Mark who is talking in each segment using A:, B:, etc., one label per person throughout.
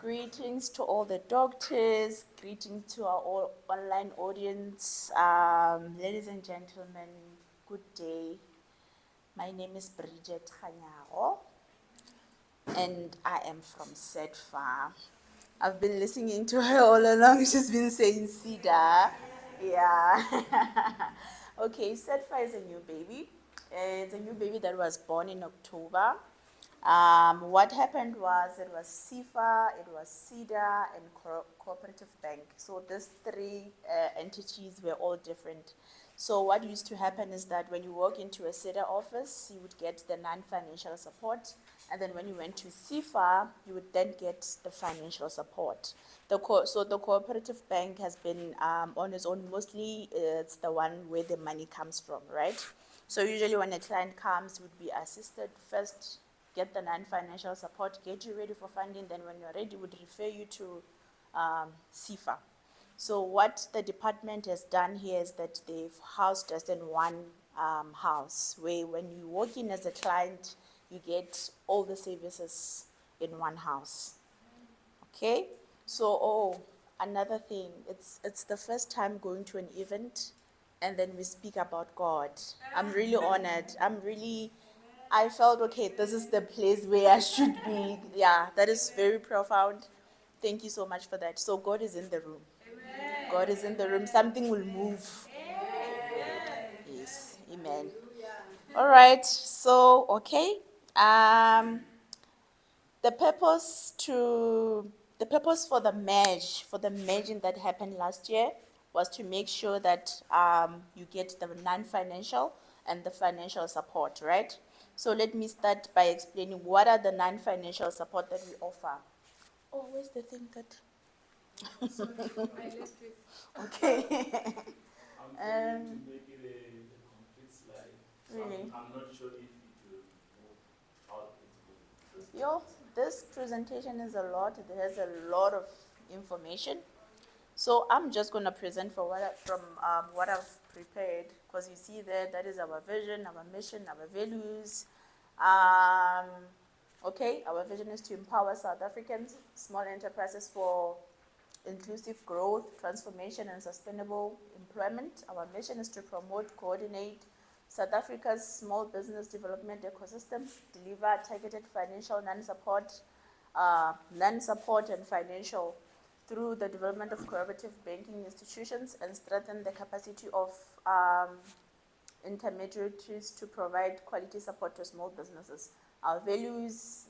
A: Greetings to all the doctors, greetings to our all online audience. Ladies and gentlemen, good day. My name is Bridget Khanyago, and I am from SEDFA. I've been listening to her all along. She's been saying SEDA. Yeah. Okay, SEDFA is a new baby. It's a new baby that was born in October. What happened was it was SEFA, it was SEDA, and Cooperative Bank. So these three entities were all different. So what used to happen is that when you walk into a SEDA office, you would get the non-financial support, and then when you went to SEFA, you would then get the financial support. So the Cooperative Bank has been on its own. Mostly, it's the one where the money comes from, right? So usually when a client comes, would be assisted first, get the non-financial support, get you ready for funding, then when you're ready, would refer you to SEFA. So what the department has done here is that they've housed us in one house, where when you walk in as a client, you get all the services in one house. Okay? So, another thing, it's the first time going to an event and then we speak about God. I'm really honored. I felt, okay, this is the place where I should be. Yeah, that is very profound. Thank you so much for that. So God is in the room. God is in the room. Something will move. Yes, amen. All right. So, okay. Um, the purpose to the purpose for the merging that happened last year was to make sure that you get the non-financial and the financial support, right? So let me start by explaining what are the non-financial support that we offer. Oh, where's the thing that? Okay.
B: I'm trying to make it a complete slide. So
A: Really?
B: I'm not sure if it will move how it's going. Just
A: Yo, this presentation is a lot. It has a lot of information. So I'm just going to present from what I've prepared, because you see there, that is our vision, our mission, our values. Um, okay, our vision is to empower South Africans, small enterprises for inclusive growth, transformation, and sustainable employment. Our mission is to promote, coordinate South Africa's small business development ecosystem, deliver targeted financial non-support and financial through the development of cooperative banking institutions, and strengthen the capacity of intermediaries to provide quality support to small businesses. Our values,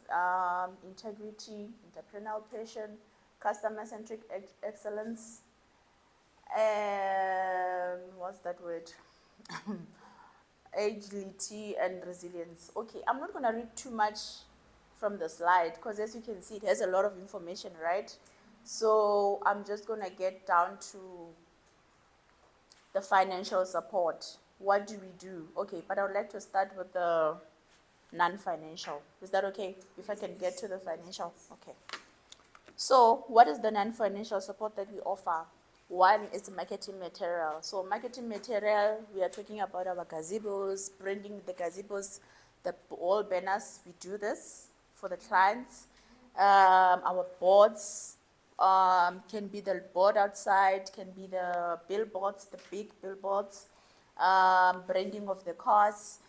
A: integrity, entrepreneurial passion, customer-centric excellence, what's that word? Agility and resilience. Okay, I'm not going to read too much from the slide, because as you can see, it has a lot of information, right? So I'm just going to get down to the financial support. What do we do? Okay, but I would like to start with the non-financial. Is that okay? If I can get to the financial? Okay. So what is the non-financial support that we offer? One is marketing material. So marketing material, we are talking about our gazebos, branding the gazebos, the all banners. We do this for the clients. Our boards can be the board outside, can be the billboards, the big billboards, branding of the cars,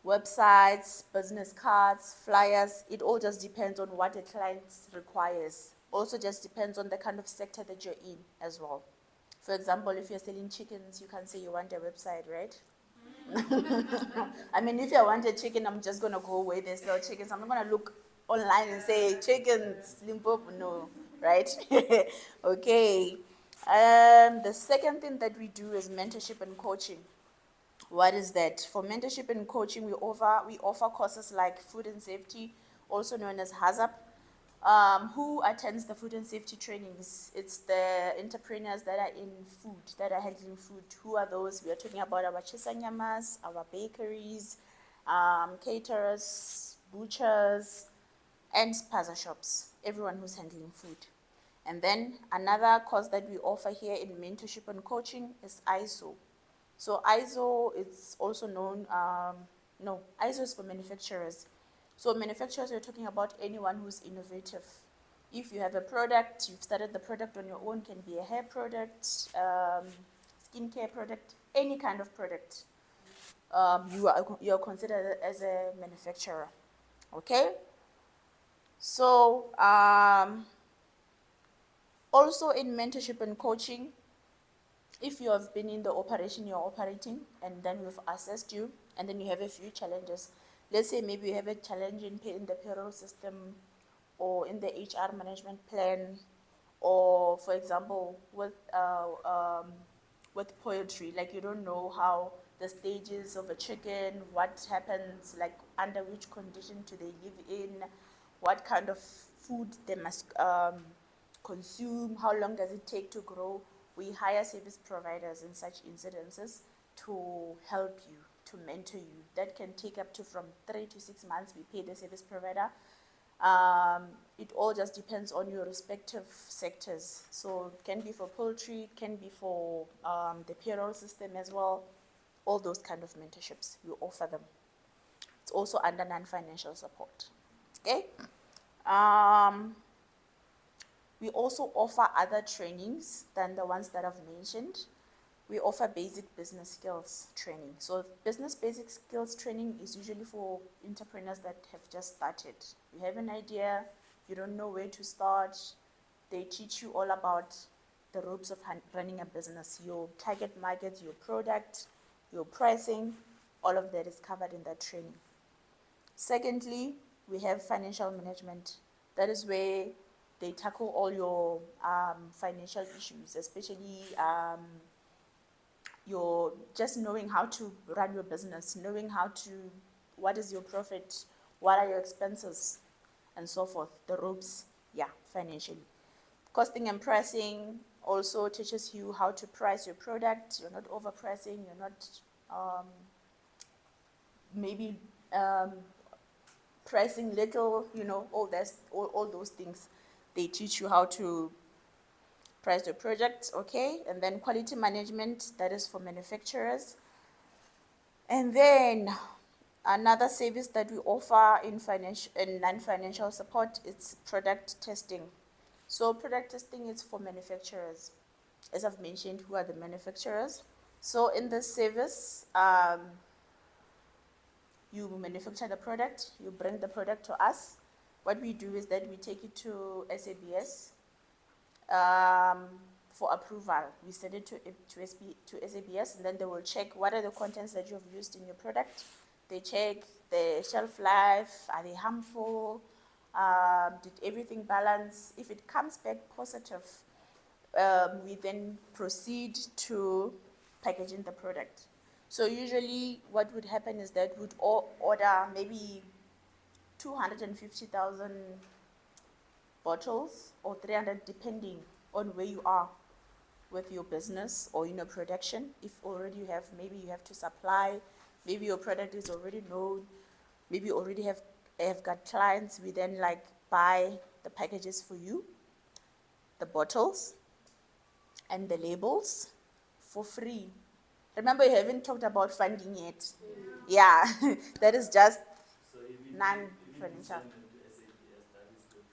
A: websites, business cards, flyers. It all just depends on what a client requires. Also just depends on the kind of sector that you're in as well. For example, if you're selling chickens, you can say you want a website, right? I mean, if I want a chicken, I'm just going to go where they sell chickens. I'm not going to look online and say chickens, Limpopo, no, right? Okay. The second thing that we do is mentorship and coaching. What is that? For mentorship and coaching, we offer courses like food and safety, also known as HAZAP. Who attends the food and safety trainings? It's the entrepreneurs that are in food, that are handling food. Who are those? We are talking about our chisanyamas, our bakeries, caterers, butchers, and spaza shops. Everyone who's handling food. And then another course that we offer here in mentorship and coaching is ISO. So ISO is also known, no, ISO is for manufacturers. So manufacturers, we're talking about anyone who's innovative. If you have a product, you've started the product on your own, can be a hair product, skincare product, any kind of product, you're considered as a manufacturer. Okay? So, also in mentorship and coaching, if you have been in the operation you're operating and then we've assessed you and then you have a few challenges, let's say maybe you have a challenge in the payroll system or in the HR management plan, or for example with poultry, like you don't know how the stages of a chicken, what happens, like under which condition do they live in, what kind of food they must consume, how long does it take to grow. We hire service providers in such incidences to help you, to mentor you. That can take up to from 3 to 6 months. We pay the service provider. It all just depends on your respective sectors. So it can be for poultry, it can be for the payroll system as well. All those kind of mentorships, we offer them. It's also under non-financial support. Okay? We also offer other trainings than the ones that I've mentioned. We offer basic business skills training. So business basic skills training is usually for entrepreneurs that have just started. You have an idea, you don't know where to start. They teach you all about the ropes of running a business, your target market, your product, your pricing, all of that is covered in that training. Secondly, we have financial management. That is where they tackle all your financial issues, especially your just knowing how to run your business, knowing what is your profit, what are your expenses, and so forth. The ropes, yeah, financially. Costing and pricing also teaches you how to price your product. You're not overpricing. You're not maybe pricing little. All those things. They teach you how to price the project, okay? And then quality management, that is for manufacturers. And then another service that we offer in non-financial support is product testing. So product testing is for manufacturers, as I've mentioned, who are the manufacturers. So in this service, you manufacture the product, you bring the product to us. What we do is that we take it to SABS for approval. We send it to SABS, and then they will check what are the contents that you have used in your product. They check the shelf life, are they harmful, did everything balance. If it comes back positive, we then proceed to packaging the product. So usually what would happen is that we'd order maybe 250,000 bottles or 300, depending on where you are with your business or in your production. If already maybe you have to supply, maybe your product is already known, maybe you already have got clients, we then buy the packages for you, the bottles and the labels for free. Remember, you haven't talked about funding yet. Yeah, that is just
B: So even
A: non-financial.
B: send them to SABS, that is still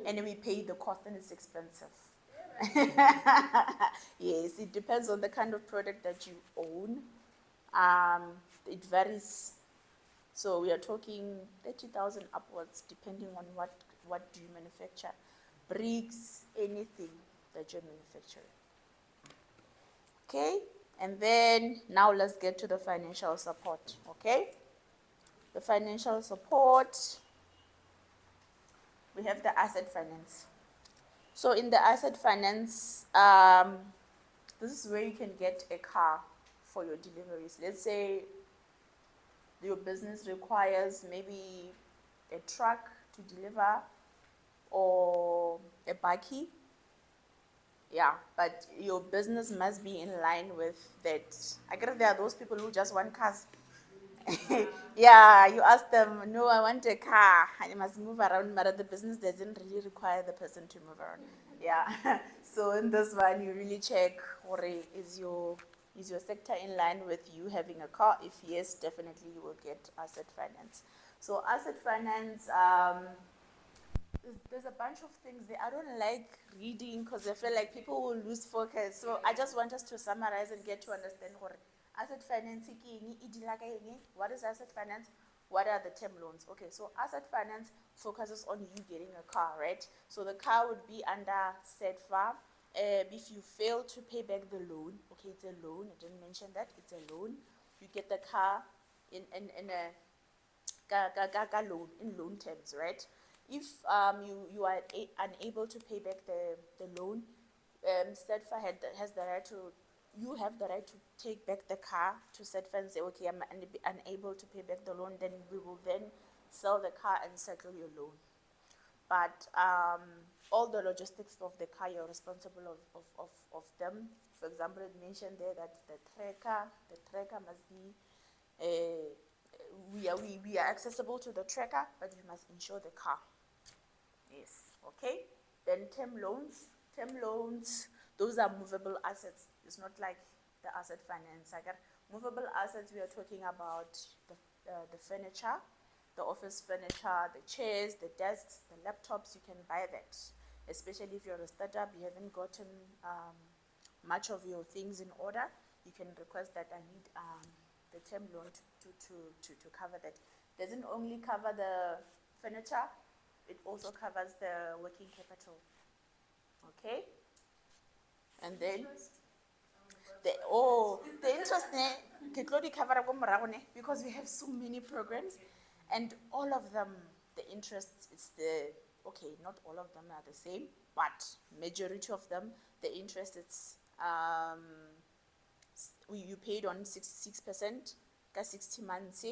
B: free.
A: And we pay the cost, and it's expensive. Yes, it depends on the kind of product that you own. It varies. So we are talking 30,000 upwards, depending on what do you manufacture. Bricks, anything that you're manufacturing. Okay, and then now let's get to the financial support. Okay, the financial support, we have the asset finance. So in the asset finance, this is where you can get a car for your deliveries. Let's say your business requires maybe a truck to deliver or a bakkie. Yeah, but your business must be in line with that. I guess there are those people who just want cars. Yeah, you ask them, no, I want a car. I must move around, but the business doesn't really require the person to move around. Yeah, so in this one, you really check, is your sector in line with you having a car? If yes, definitely you will get asset finance. So asset finance, there's a bunch of things there. I don't like reading because I feel like people will lose focus. So I just want us to summarize and get to understand what asset finance ke eng, e dira ka eng, what is asset finance, what are the term loans. Okay, so asset finance focuses on you getting a car, right? So the car would be under SEDFA. If you fail to pay back the loan, okay, it's a loan. I didn't mention that. It's a loan. You get the car in a loan, in loan terms, right? If you are unable to pay back the loan, SEDFA has the right to, you have the right to take back the car to SEDFA and say, okay, I'm unable to pay back the loan, then we will then sell the car and settle your loan. But all the logistics of the car, you're responsible of them. For example, it mentioned there that the tracker must be we are accessible to the tracker, but we must insure the car. Yes, okay. Then term loans, those are movable assets. It's not like the asset finance. I got movable assets. We are talking about the furniture, the office furniture, the chairs, the desks, the laptops. You can buy that, especially if you're a startup. You haven't gotten much of your things in order. You can request that I need the term loan to cover that. Doesn't only cover the furniture, it also covers the working capital. Okay? And then the interest ke tlo di cover ko morago ne, because we have so many programs and all of them, the interest is the, okay, not all of them are the same, but majority of them, the interest it's you paid on 6% ka 60 months,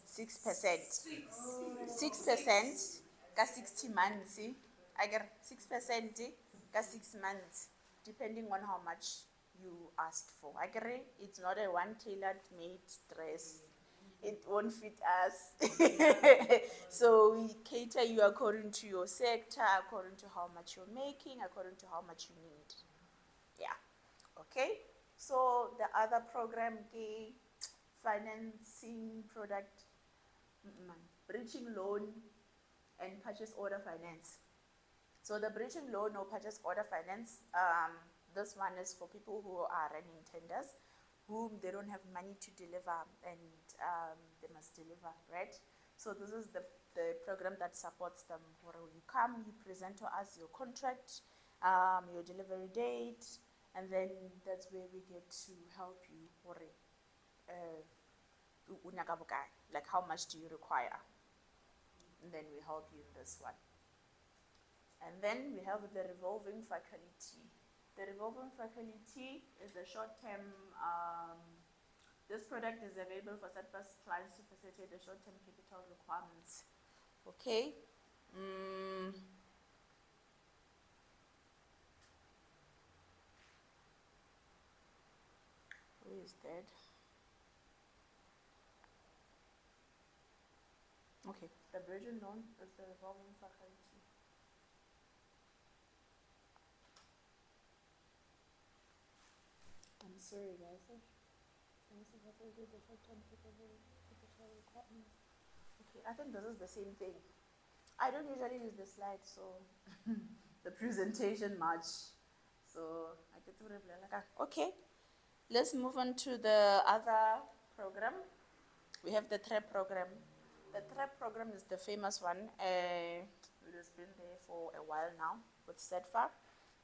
A: 6%. 6% ka 60 months. I get 6% ka 6 months, depending on how much you asked for. I agree. It's not a one tailored made dress. It won't fit us. So we cater you according to your sector, according to how much you're making, according to how much you need. Yeah. Okay. So the other program, financing product, bridging loan and purchase order finance. So the bridging loan or purchase order finance, this one is for people who are running tenders, whom they don't have money to deliver and they must deliver, right? So this is the program that supports them. Where you come, you present to us your contract, your delivery date, and then that's where we get to help you. Like how much do you require? And then we help you in this one. And then we have the revolving faculty. The revolving faculty is a short-term, this product is available for SEDFA clients to facilitate the short-term capital requirements. Okay. Who is that? Okay, the bridging loan is the revolving faculty. I'm sorry, guys. Okay, I think this is the same thing. I don't usually use the slide, so the presentation much. So I get to like, okay. Let's move on to the other program. We have the TREP program. The TREP program is the famous one. It has been there for a while now with SEDFA.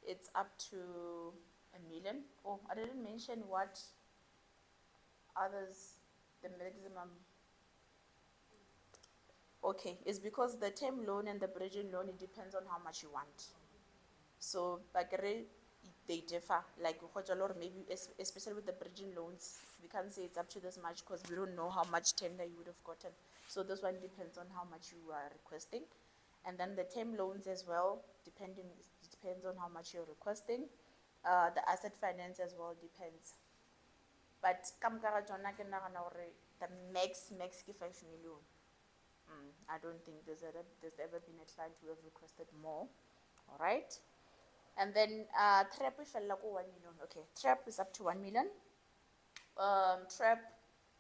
A: It's up to $1 million. Oh, I didn't mention what others, the maximum. Okay, it's because the term loan and the bridging loan, it depends on how much you want. So, they differ. Like, maybe, especially with the bridging loans, we can't say it's up to this much because we don't know how much tender you would have gotten. So this one depends on how much you are requesting. And then the term loans as well, depends on how much you're requesting. The asset finance as well depends. But the max is 5 million. I don't think there's ever been a client who have requested more. All right. And then TREP is 1 million. Okay, TREP is up to 1 million. TREP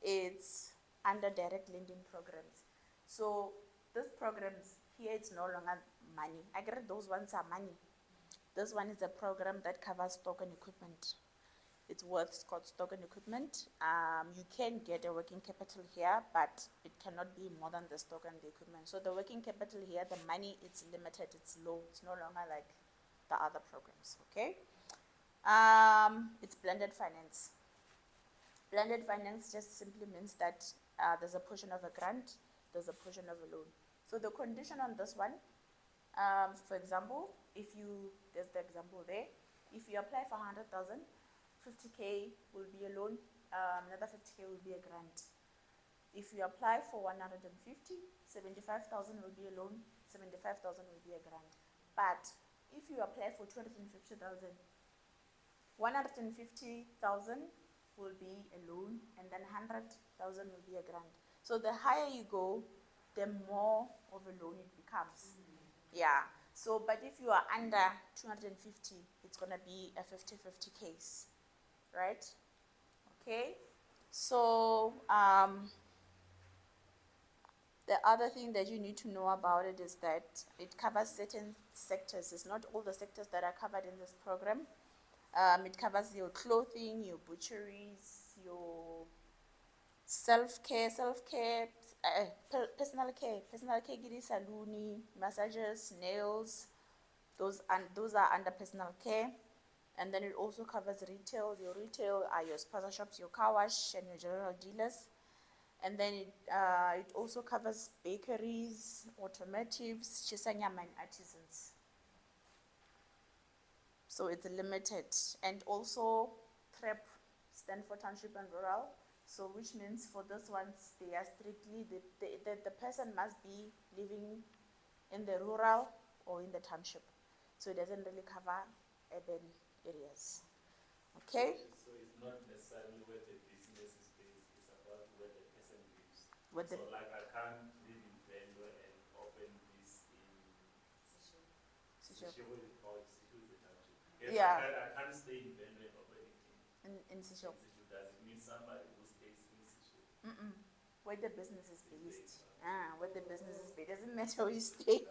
A: is under direct lending programs. So these programs, Here it's no longer money. I get those ones are money. This one is a program that covers stock and equipment. It's called stock and equipment. You can get a working capital here, but it cannot be more than the stock and the equipment. So the working capital here, the money, it's limited, it's low. It's no longer like the other programs, okay? It's blended finance. Blended finance just simply means that there's a portion of a grant, there's a portion of a loan. So the condition on this one, for example, there's the example there, if you apply for 100,000, 50K will be a loan, another 50K will be a grant. If you apply for 150, 75,000 will be a loan, 75,000 will be a grant. But if you apply for 250,000, 150,000 will be a loan, and then 100,000 will be a grant. So the higher you go, the more of a loan it becomes. Yeah. So, but if you are under 250, it's gonna be a 50-50 case, right? Okay. So the other thing that you need to know about it is that it covers certain sectors. It's not all the sectors that are covered in this program. It covers your clothing, your butcheries, your self-care, personal care ke di saluni, massages, nails, those are under personal care. And then it also covers retail. Your retail are your spaza shops, your car wash, and your general dealers. And then it also covers bakeries, automotives, chisanyama, and artisans. So it's limited. And also TREP, stand for Township and Rural. So which means for those ones, they are strictly, the person must be living in the rural or in the township. So it doesn't really cover urban areas. Okay?
B: So it's not necessarily where the business is based, it's about where the person lives. So like I can't live in Vendo and open this in Seshego or Seshego is the township. Yes, yeah. I can't stay in Vendo and open it in Seshego. Does it mean somebody who stays in Seshego?
A: Where the business is based. Where the business is based. Doesn't matter where you stay.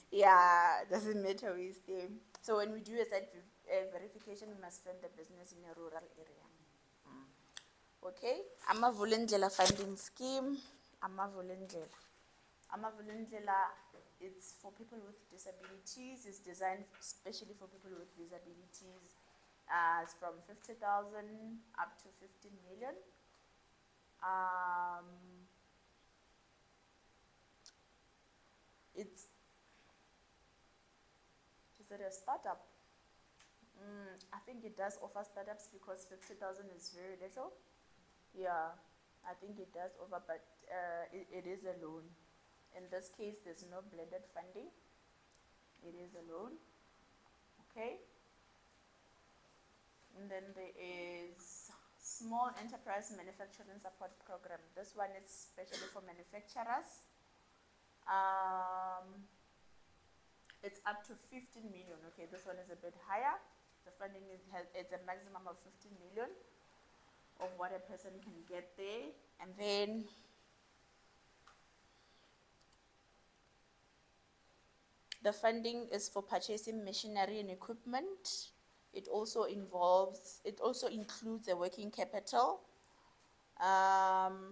A: Yeah, doesn't matter where you stay. So when we do a site verification, we must find the business in a rural area. Okay, Amavulindlela funding scheme. Amavulindlela, it's for people with disabilities. It's designed especially for people with disabilities. It's from 50,000 up to 15 million. Is it a startup? I think it does offer startups because 50,000 is very little. Yeah, I think it does offer, but it is a loan. In this case, there's no blended funding. It is a loan. Okay. And then there is Small Enterprise Manufacturing Support Program. This one is especially for manufacturers. It's up to 15 million. Okay, this one is a bit higher. The funding it's a maximum of 15 million of what a person can get there. And then the funding is for purchasing machinery and equipment. It also includes a working capital. The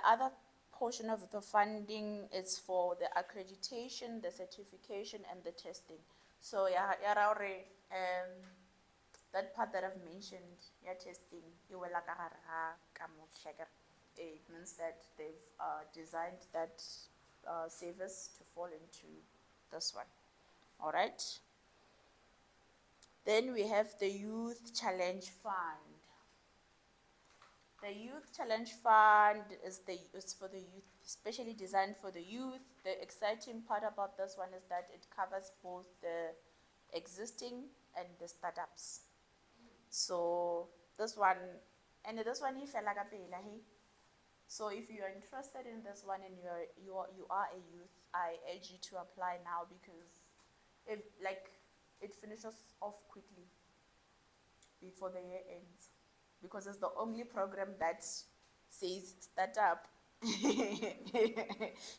A: other portion of the funding is for the accreditation, the certification, and the testing. So that part that I've mentioned, testing, it means that they've designed that service to fall into this one. All right. Then we have the Youth Challenge Fund. The Youth Challenge Fund is for the youth, especially designed for the youth. The exciting part about this one is that it covers both the existing and the startups. So this one, so if you are interested in this one and you are a youth, I urge you to apply now because it finishes off quickly before the year ends, because it's the only program that says startup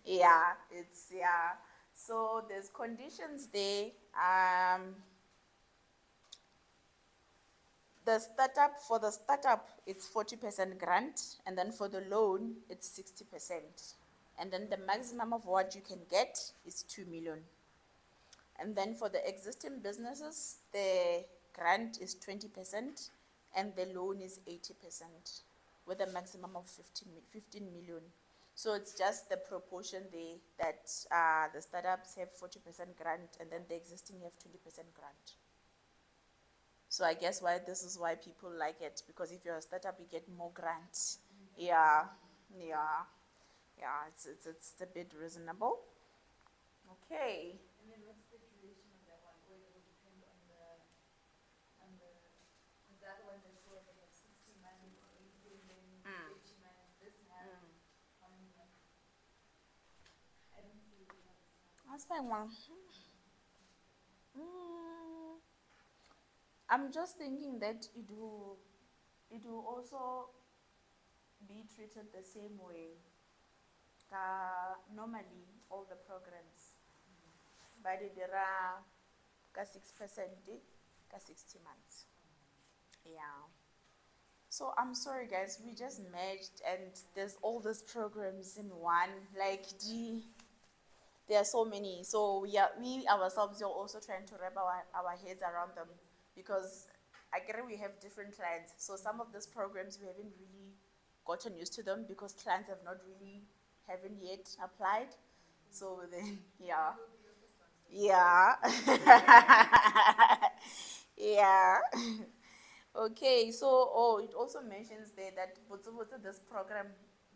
A: Yeah, yeah. So there's conditions there. For the startup, it's 40% grant, and then for the loan, it's 60%. And then the maximum of what you can get is 2 million. And then for the existing businesses, the grant is 20% and the loan is 80% with a maximum of 15 million. So it's just the proportion there that the startups have 40% grant and then the existing have 20% grant. So I guess this is why people like it, because if you're a startup, you get more grants. Yeah, yeah, yeah. It's a bit reasonable. Okay.
C: And then what's the duration of that one? Or it will depend because the other ones I saw they have 60 months, 80 months. This have how many months? I don't see it on the side.
A: That's fine, one. I'm just thinking that it will also be treated the same way. Normally, all the programs, but there are 6%, 60 months. Yeah. So I'm sorry, guys. We just merged, and there's all these programs in one. Like, there are so many. So we ourselves are also trying to wrap our heads around them, because I get we have different clients. So some of these programs we haven't really gotten used to them because clients haven't yet applied. So then, yeah. Yeah. Yeah. Okay, so it also mentions there that this program,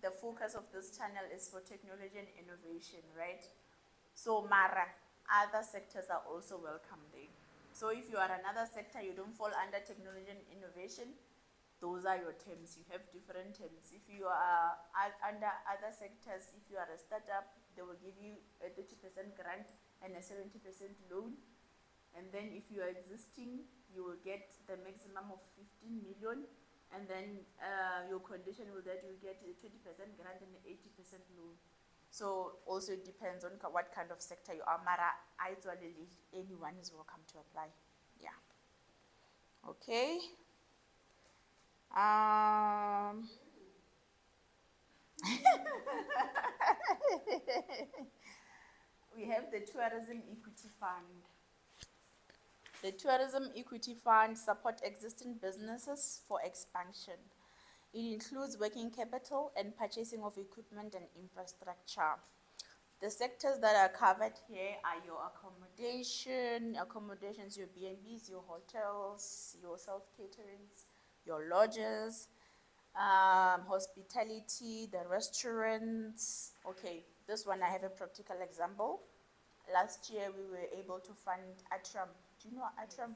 A: the focus of this channel is for technology and innovation, right? So Mara, other sectors are also welcome there. So if you are another sector, you don't fall under technology and innovation, those are your terms. You have different terms. If you are under other sectors, if you are a startup, they will give you a 30% grant and a 70% loan. And then if you are existing, you will get the maximum of 15 million. And then your condition will that you get a 20% grant and an 80% loan. So also it depends on what kind of sector you are. Mara, actually, anyone is welcome to apply. Yeah. Okay. We have the Tourism Equity Fund. The Tourism Equity Fund supports existing businesses for expansion. It includes working capital and purchasing of equipment and infrastructure. The sectors that are covered here are your accommodations, your B&Bs, your hotels, your self-caterings, your lodges, hospitality, the restaurants. Okay, this one I have a practical example. Last year we were able to fund Atram. Do you know Atram?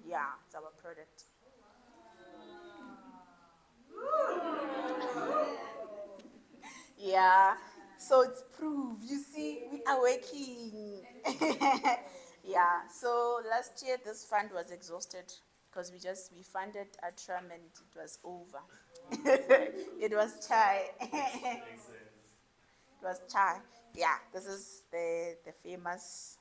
A: Yeah, it's our product. Yeah, so it's proof. You see, we are working. Yeah, so last year this fund was exhausted because we funded Atram and it was over. It was chai.
B: Makes sense.
A: It was chai. Yeah, this is the famous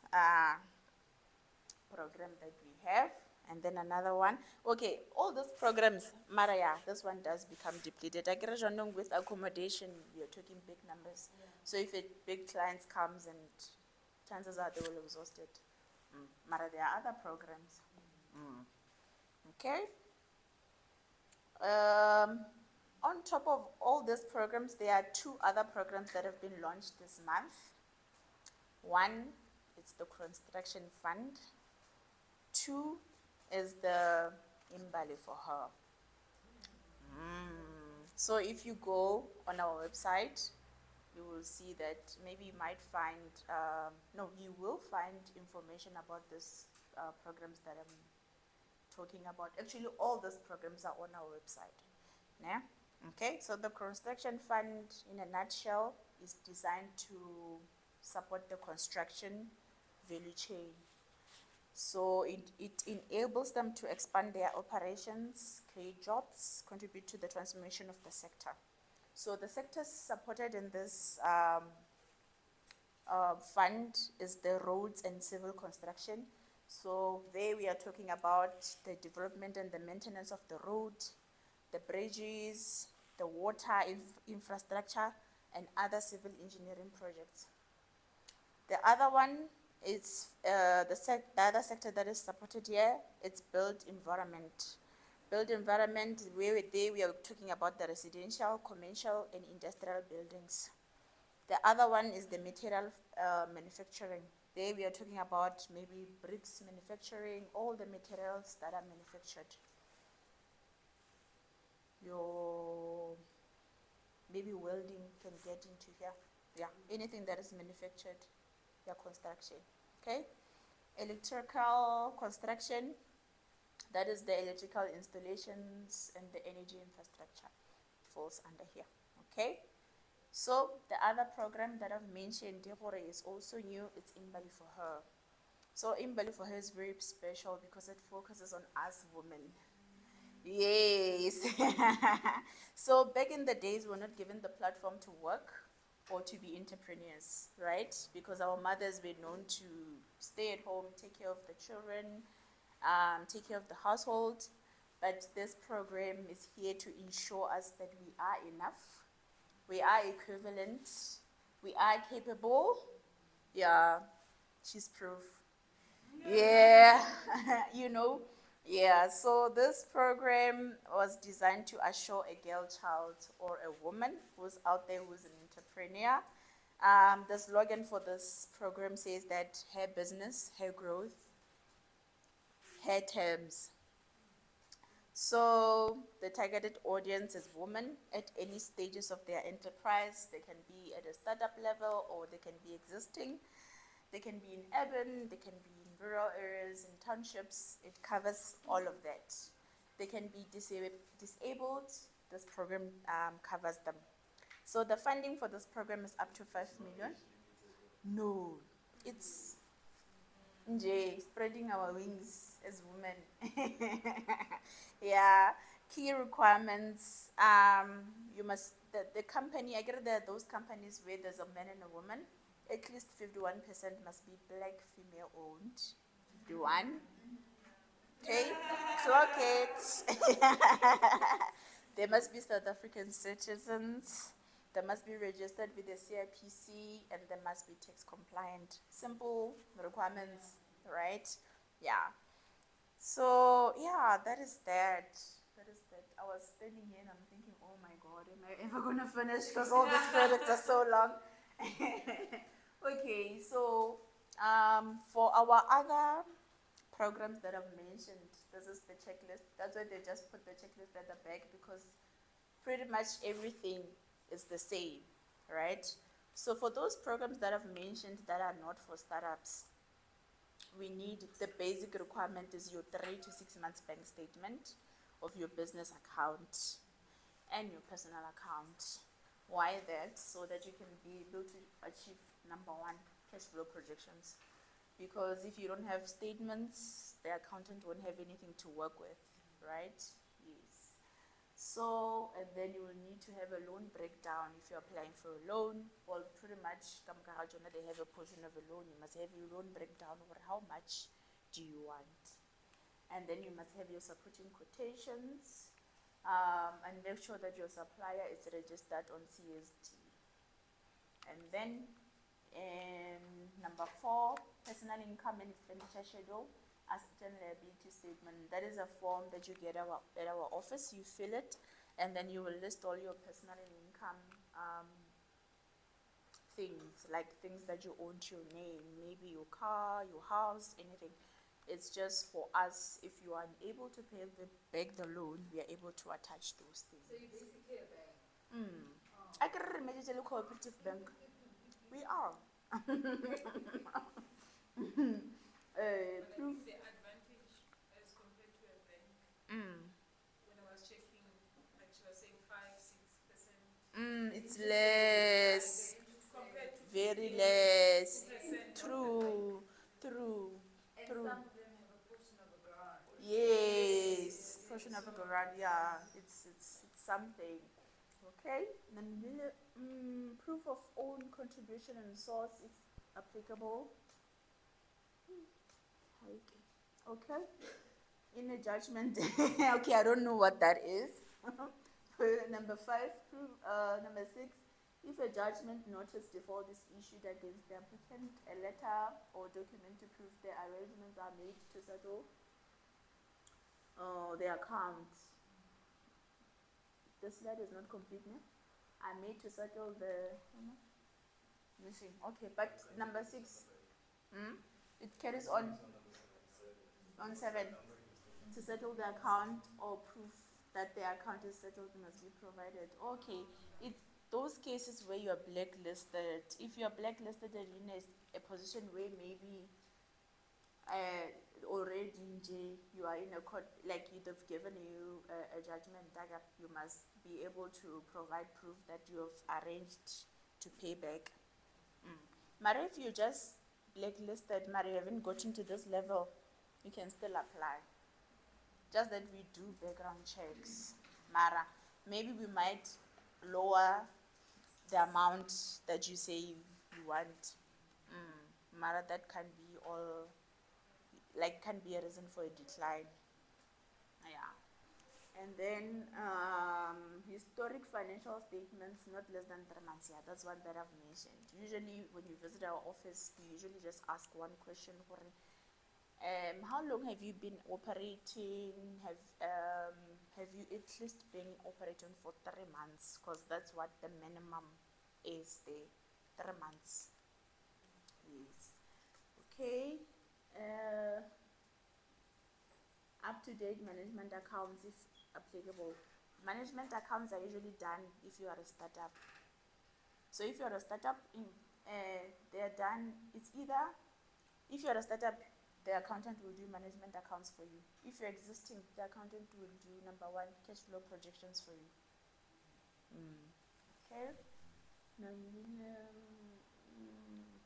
A: program that we have. And then another one. Okay, all those programs, Maraya, this one does become depleted. I get with accommodation, you're talking big numbers.
C: Yeah.
A: So if a big client comes, and chances are they will exhaust it. Mara, there are other programs. Okay. On top of all these programs, there are two other programs that have been launched this month. One, it's the construction fund. Two is the Imbali for her. So if you go on our website, you will see that maybe you might find, you will find information about these programs that I'm talking about. Actually, all these programs are on our website. Yeah? Okay, so the construction fund, in a nutshell, is designed to support the construction value chain. So it enables them to expand their operations, create jobs, contribute to the transformation of the sector. So the sectors supported in this fund is the roads and civil construction. So there we are talking about the development and the maintenance of the road, the bridges, the water infrastructure, and other civil engineering projects. The other one is the other sector that is supported here. It's built environment. Built environment, where we are talking about the residential, commercial, and industrial buildings. The other one is the material manufacturing. There we are talking about maybe bricks manufacturing, all the materials that are manufactured. Your maybe welding can get into here. Yeah, anything that is manufactured, yeah, construction. Okay, electrical construction, that is the electrical installations and the energy infrastructure. It falls under here. Okay. So the other program that I've mentioned, Deborah, is also new. It's Imbali for Her. So Imbali for Her is very special because it focuses on us women. Yes. So back in the days, we were not given the platform to work or to be entrepreneurs, right? Because our mothers were known to stay at home, take care of the children, take care of the household. But this program is here to ensure us that we are enough, we are equivalent, we are capable. Yeah, she's proof. Yeah, you know. Yeah, so this program was designed to assure a girl child or a woman who's out there who's an entrepreneur. The slogan for this program says that her business, her growth, her terms. So the targeted audience is women at any stages of their enterprise. They can be at a startup level or they can be existing. They can be in urban, they can be in rural areas, in townships. It covers all of that. They can be disabled. This program covers them. So the funding for this program is up to 5 million. No, it's spreading our wings as women. Yeah, key requirements. You must the company. I get that those companies where there's a man and a woman, at least 51% must be black female owned. 51. Okay, clock it. They must be South African citizens. They must be registered with the CIPC and they must be tax compliant. Simple requirements, right? Yeah. So yeah, that is that. That is that. I was standing here and I'm thinking, oh my god, am I ever gonna finish? Because all these products are so long. Okay, so for our other programs that I've mentioned, this is the checklist. That's why they just put the checklist at the back because pretty much everything is the same, right? So for those programs that I've mentioned that are not for startups, we need the basic requirement is your 3 to 6 months bank statement of your business account and your personal account. Why that? So that you can be able to achieve number one, cash flow projections. Because if you don't have statements, the accountant won't have anything to work with, right? Yes. So, and then you will need to have a loan breakdown if you're applying for a loan. Well, pretty much, they have a portion of a loan. You must have your loan breakdown over how much do you want. And then you must have your supporting quotations, and make sure that your supplier is registered on CST. And then, number 4, personal income and expenditure schedule, asset and liability statement. That is a form that you get at our office. You fill it, and then you will list all your personal and income things, like things that you own to your name, maybe your car, your house, anything. It's just for us, if you are unable to pay back the loan, we are able to attach those things.
C: So you're basically a bank.
A: I can remember the cooperative bank. We are.
D: But I
A: Proof.
D: think the advantage as compared to a bank, when I was checking, like she was saying 5-6%.
A: It's less,
D: Compared to
A: very
D: 15%.
A: less.
D: Of
A: True, true,
C: And
A: true.
C: some of them have a portion of a garage.
A: Yes, portion of a garage. Yeah, it's something. Okay, then proof of own contribution and source if applicable. Okay. In a judgment, okay, I don't know what that is. Number 5, number 6, if a judgment notice default is issued against the applicant, a letter or document to prove the arrangements are made to settle the account. The slide is not complete, no? Are made to settle the missing. Okay, but number 6, it carries on 7. To settle the account or proof that the account is settled must be provided. Okay, it's those cases where you are blacklisted. If you are blacklisted and in a position where maybe already you are in a court, like they've given you a judgment, you must be able to provide proof that you have arranged to pay back. But if you just blacklisted, you haven't gotten to this level, you can still apply. Just that we do background checks. Mara, maybe we might lower the amount that you say you want. Mara, that can be all, can be a reason for a decline. Yeah. And then historic financial statements, not less than 3 months. Yeah, that's one that I've mentioned. Usually when you visit our office, we usually just ask one question for how long have you been operating? Have you at least been operating for 3 months? Because that's what the minimum is there. 3 months. Yes. Okay. Up-to-date management accounts, if applicable. Management accounts are usually done if you are a startup. So if you are a startup, they are done. It's either if you are a startup, the accountant will do management accounts for you. If you're existing, the accountant will do number 1, cash flow projections for you. Okay.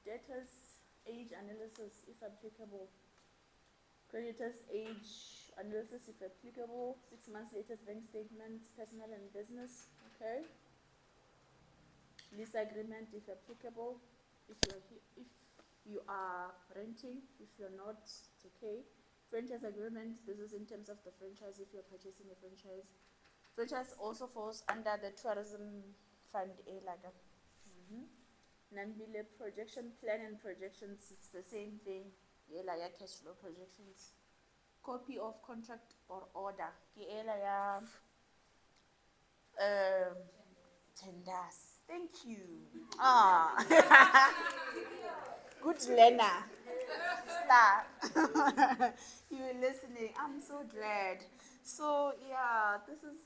A: Debtors age analysis if applicable. Creditors age analysis if applicable. 6 months latest bank statements, personal and business. Okay. Lease agreement if applicable. If you are renting, if you're not, it's okay. Franchise agreement, this is in terms of the franchise if you're purchasing a franchise. Franchise also falls under the tourism fund area. Nambile projection plan and projections, it's the same thing. Cash flow projections. Copy of contract or order. Tenders. Thank you. Good learner. Star. You were listening. I'm so glad. So yeah, this is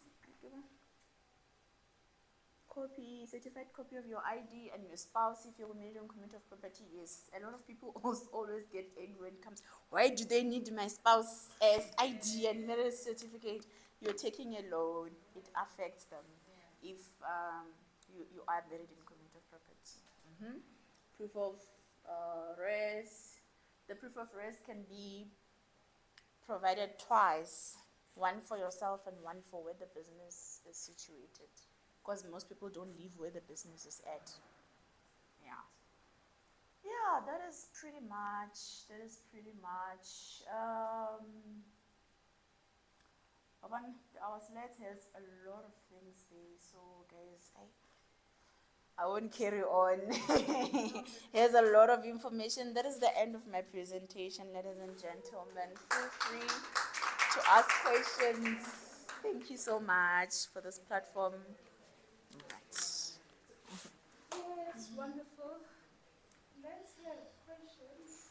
A: certified copy of your ID and your spouse if you're married on commit of property. Yes, a lot of people always get angry when it comes. Why do they need my spouse as ID and marriage certificate? You're taking a loan. It affects them if you are married in commit of property. Proof of res. The proof of res can be provided twice, one for yourself and one for where the business is situated, because most people don't live where the business is at. Yeah, that is pretty much our slides has a lot of things there, so guys, I won't carry on. Here's a lot of information. That is the end of my presentation, ladies and gentlemen. Feel free to ask questions. Thank you so much for this platform.
C: Yes, wonderful. Let's hear questions.